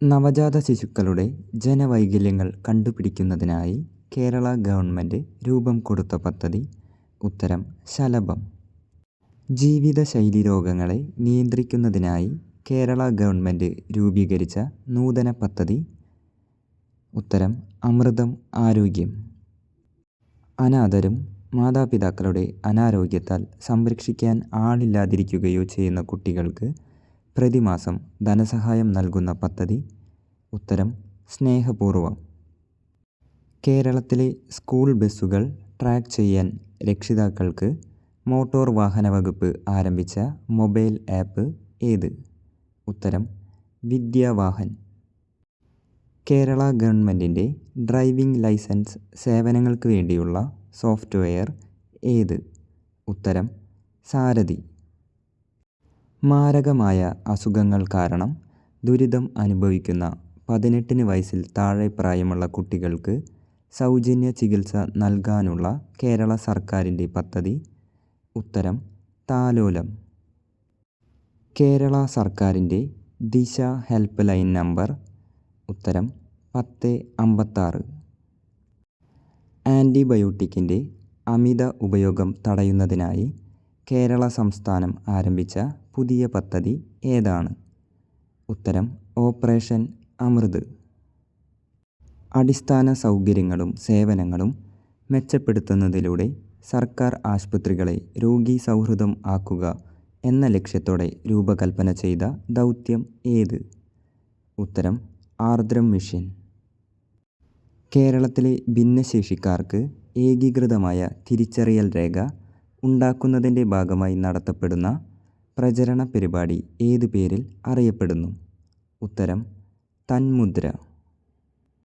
നവജാത ശിശുക്കളുടെ ജനനവൈകല്യങ്ങൾ കണ്ടുപിടിക്കുന്നതിനായി കേരള ഗവൺമെൻറ് രൂപം കൊടുത്ത പദ്ധതി. ഉത്തരം ശലഭം. ജീവിതശൈലീ രോഗങ്ങളെ നിയന്ത്രിക്കുന്നതിനായി കേരള ഗവൺമെൻറ് രൂപീകരിച്ച നൂതന പദ്ധതി. ഉത്തരം അമൃതം ആരോഗ്യം. അനാഥരും മാതാപിതാക്കളുടെ അനാരോഗ്യത്താൽ സംരക്ഷിക്കാൻ ആളില്ലാതിരിക്കുകയോ ചെയ്യുന്ന കുട്ടികൾക്ക് പ്രതിമാസം ധനസഹായം നൽകുന്ന പദ്ധതി. ഉത്തരം സ്നേഹപൂർവം. കേരളത്തിലെ സ്കൂൾ ബസ്സുകൾ ട്രാക്ക് ചെയ്യാൻ രക്ഷിതാക്കൾക്ക് മോട്ടോർ വാഹന വകുപ്പ് ആരംഭിച്ച മൊബൈൽ ആപ്പ് ഏത്? ഉത്തരം വിദ്യാവാഹൻ. കേരള ഗവൺമെൻറ്റിൻ്റെ ഡ്രൈവിംഗ് ലൈസൻസ് സേവനങ്ങൾക്ക് വേണ്ടിയുള്ള സോഫ്റ്റ്വെയർ ഏത്? ഉത്തരം സാരഥി. മാരകമായ അസുഖങ്ങൾ കാരണം ദുരിതം അനുഭവിക്കുന്ന 18 വയസ്സിൽ താഴെ പ്രായമുള്ള കുട്ടികൾക്ക് സൗജന്യ ചികിത്സ നൽകാനുള്ള കേരള സർക്കാരിൻ്റെ പദ്ധതി. ഉത്തരം താലോലം. കേരള സർക്കാരിൻ്റെ ദിശ ഹെൽപ്പ് ലൈൻ നമ്പർ. ഉത്തരം 1056. ആൻറ്റിബയോട്ടിക്കിൻ്റെ അമിത ഉപയോഗം തടയുന്നതിനായി കേരള സംസ്ഥാനം ആരംഭിച്ച പുതിയ പദ്ധതി ഏതാണ്? ഉത്തരം ഓപ്പറേഷൻ അമൃത്. അടിസ്ഥാന സൗകര്യങ്ങളും സേവനങ്ങളും മെച്ചപ്പെടുത്തുന്നതിലൂടെ സർക്കാർ ആശുപത്രികളെ രോഗീ സൗഹൃദം ആക്കുക എന്ന ലക്ഷ്യത്തോടെ രൂപകൽപ്പന ചെയ്ത ദൗത്യം ഏത്? ഉത്തരം ആർദ്രം മിഷൻ. കേരളത്തിലെ ഭിന്നശേഷിക്കാർക്ക് ഏകീകൃതമായ തിരിച്ചറിയൽ രേഖ ഉണ്ടാക്കുന്നതിൻ്റെ ഭാഗമായി നടത്തപ്പെടുന്ന പ്രചരണ പരിപാടി ഏത് പേരിൽ അറിയപ്പെടുന്നു? ഉത്തരം തന്മുദ്ര.